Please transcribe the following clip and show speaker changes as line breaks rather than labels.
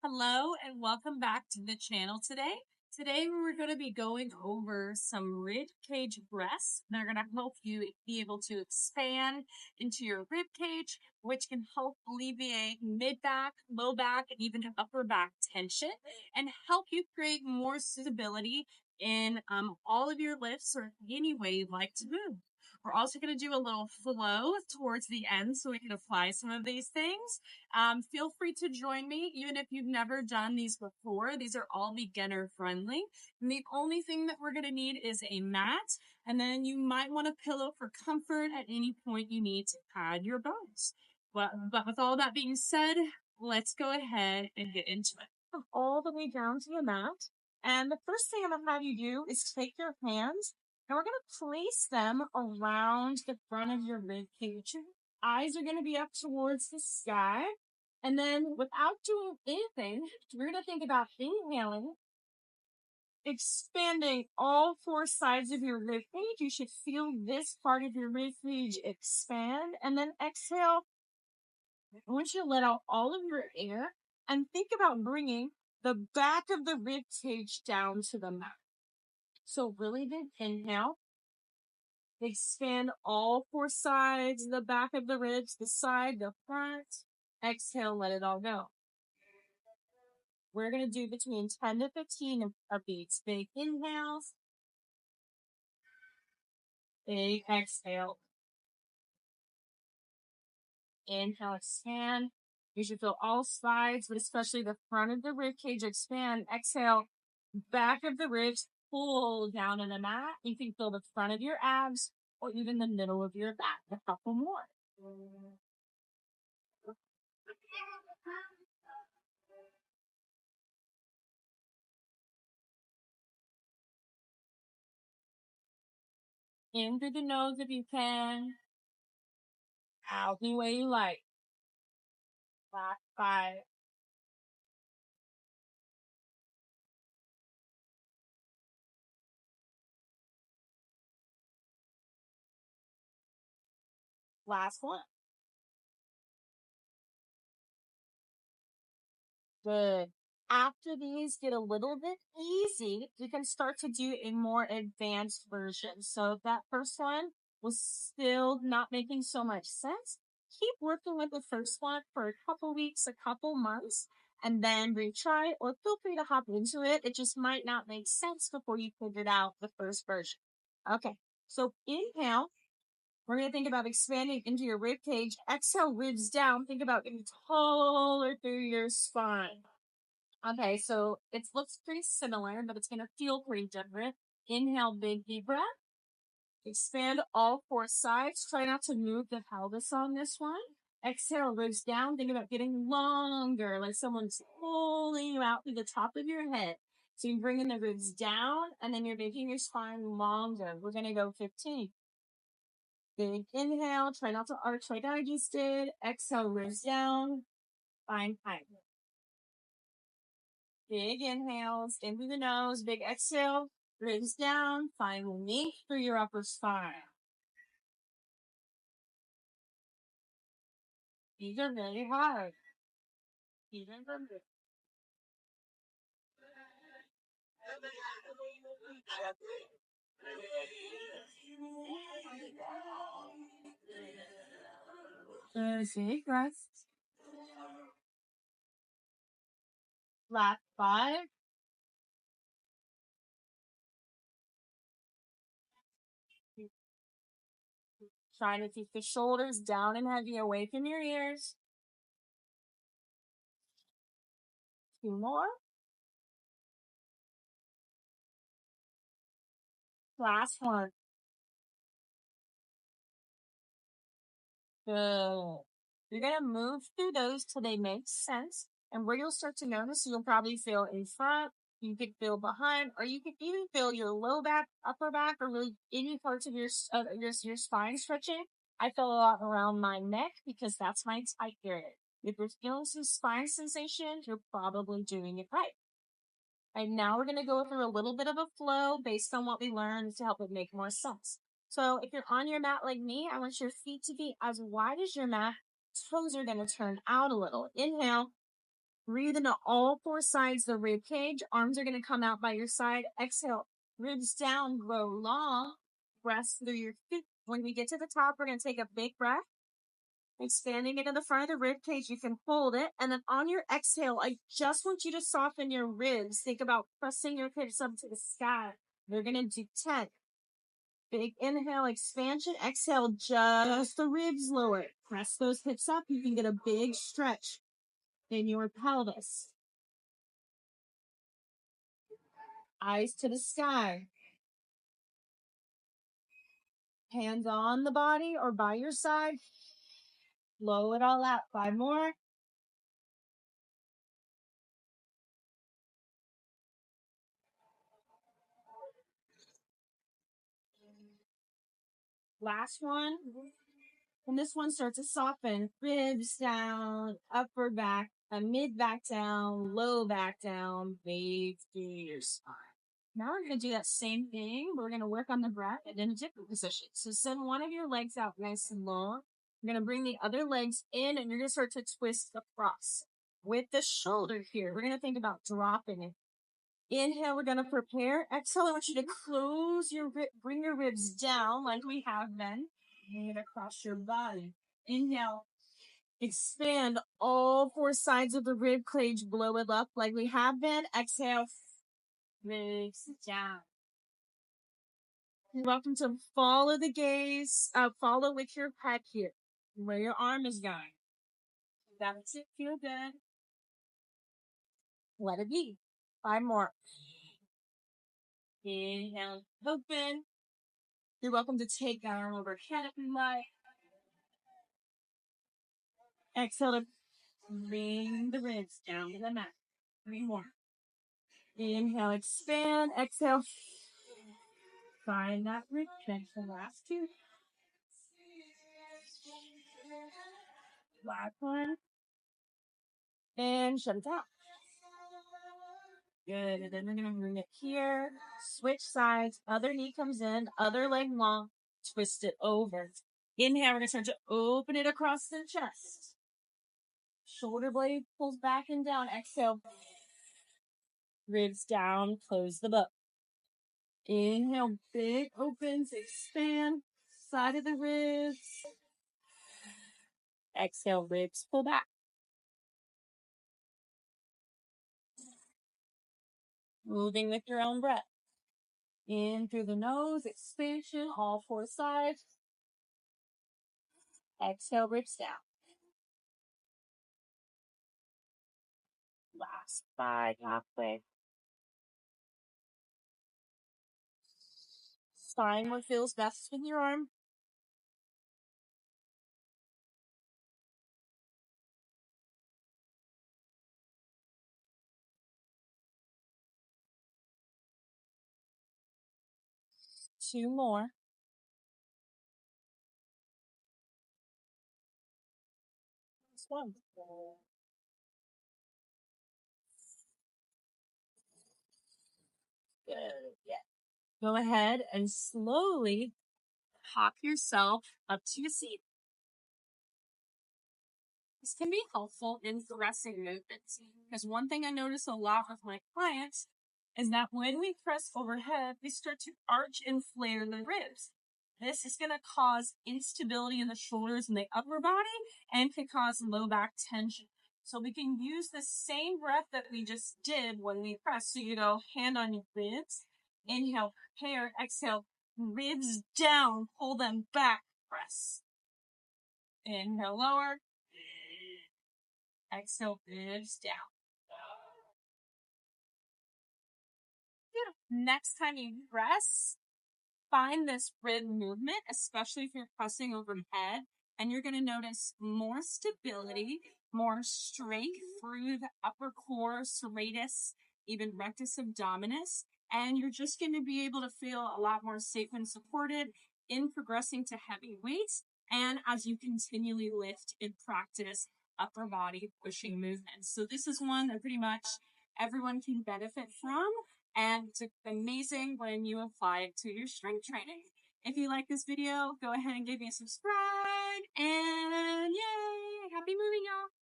Hello and welcome back to the channel today. Today we're going to be going over some rib cage breaths. They're going to help you be able to expand into your rib cage, which can help alleviate mid back, low back, and even upper back tension and help you create more stability in all of your lifts or any way you'd like to move. We're also going to do a little flow towards the end so we can apply some of these things. Feel free to join me, even if you've never done these before. These are all beginner friendly. And the only thing that we're going to need is a mat. And then you might want a pillow for comfort at any point you need to pad your bones. But with all that being said, let's go ahead and get into it. All the way down to the mat. And the first thing I'm going to have you do is take your hands and we're going to place them around the front of your rib cage. Eyes are going to be up towards the sky. And then without doing anything, we're going to think about inhaling, expanding all four sides of your rib cage. You should feel this part of your rib cage expand. And then exhale. I want you to let out all of your air and think about bringing the back of the rib cage down to the mat. So really big inhale. Expand all four sides, the back of the ribs, the side, the front. Exhale, let it all go. We're going to do between 10 to 15 of these. Big inhales. Big exhale. Inhale, expand. You should feel all sides, but especially the front of the rib cage expand. Exhale, back of the ribs pull down in the mat. You can feel the front of your abs or even the middle of your back. A couple more. In through the nose if you can. Out the way you like. Last 5. Last one. Good. After these get a little bit easy, you can start to do a more advanced version. So if that first one was still not making so much sense, keep working with the first one for a couple weeks, a couple months, and then retry or feel free to hop into it. It just might not make sense before you figured out the first version. Okay. So inhale. We're going to think about expanding into your rib cage. Exhale, ribs down. Think about getting taller through your spine. Okay, so it looks pretty similar, but it's going to feel pretty different. Inhale, big deep breath. Expand all four sides. Try not to move the pelvis on this one. Exhale, ribs down. Think about getting longer, like someone's pulling you out through the top of your head. So you're bringing the ribs down, and then you're making your spine longer. We're going to go 15. Big inhale. Try not to arch like I just did. Exhale, ribs down. Find height. Big inhales in through the nose. Big exhale. Ribs down. Find length through your upper spine. These are very hard. Even for me. Big breath. Last 5. Trying to keep the shoulders down and heavy away from your ears. 2 more. Last one. Good. You're going to move through those till they make sense. And where you'll start to notice, you'll probably feel in front, you could feel behind, or you could even feel your low back, upper back, or really any parts of your spine stretching. I feel a lot around my neck because that's my tight area. If you're feeling some spine sensation, you're probably doing it right. And now we're going to go through a little bit of a flow based on what we learned to help it make more sense. So if you're on your mat like me, I want your feet to be as wide as your mat. Toes are going to turn out a little. Inhale. Breathe into all four sides of the rib cage. Arms are going to come out by your side. Exhale. Ribs down, grow long. Breath through your feet. When we get to the top, we're going to take a big breath. Expanding it in the front of the rib cage, you can hold it. And then on your exhale, I just want you to soften your ribs. Think about pressing your hips up to the sky. We're going to do 10. Big inhale, expansion. Exhale, just the ribs lower. Press those hips up. You can get a big stretch in your pelvis. Eyes to the sky. Hands on the body or by your side. Blow it all out. 5 more. Last one. When this one starts to soften, ribs down, upper back, mid back down, low back down, wave through your spine. Now we're going to do that same thing, but we're going to work on the breath and in a different position. So send one of your legs out nice and long. You're going to bring the other legs in and you're going to start to twist across. With the shoulder here, we're going to think about dropping it. Inhale, we're going to prepare. Exhale, I want you to close your bring your ribs down like we have been. Bring it across your body. Inhale. Expand all four sides of the rib cage. Blow it up like we have been. Exhale. Ribs down. You're welcome to follow the gaze. Follow with your head here. Where your arm is going. That's it. Feel good. Let it be. 5 more. Inhale. Open. You're welcome to take that arm overhead if you like. Exhale to bring the ribs down to the mat. 3 more. Inhale, expand. Exhale. Find that rib cage. The last 2. Last one. And shut it down. Good. And then we're going to bring it here. Switch sides. Other knee comes in. Other leg long. Twist it over. Inhale, we're going to start to open it across the chest. Shoulder blade pulls back and down. Exhale. Ribs down. Close the book. Inhale. Big opens. Expand. Side of the ribs. Exhale. Ribs pull back. Moving with your own breath. In through the nose. Expansion. All 4 sides. Exhale. Ribs down. Last 5, halfway. Find what feels best with your arm. Two more. This one. Good. Yeah. Go ahead and slowly hop yourself up to a seat. This can be helpful in thrusting movements because one thing I notice a lot with my clients is that when we press overhead, we start to arch and flare the ribs. This is going to cause instability in the shoulders and the upper body and can cause low back tension. So we can use the same breath that we just did when we press. So you go hand on your ribs, inhale, prepare, exhale, ribs down, pull them back, press. Inhale, lower. Exhale, ribs down. Good. Next time you press, find this rib movement, especially if you're pressing overhead, and you're going to notice more stability, more strength through the upper core, serratus, even rectus abdominis, and you're just going to be able to feel a lot more safe and supported in progressing to heavy weights and as you continually lift and practice upper body pushing movements. So this is one that pretty much everyone can benefit from. And it's amazing when you apply it to your strength training. If you like this video, go ahead and give me a subscribe. And yay! Happy moving, y'all!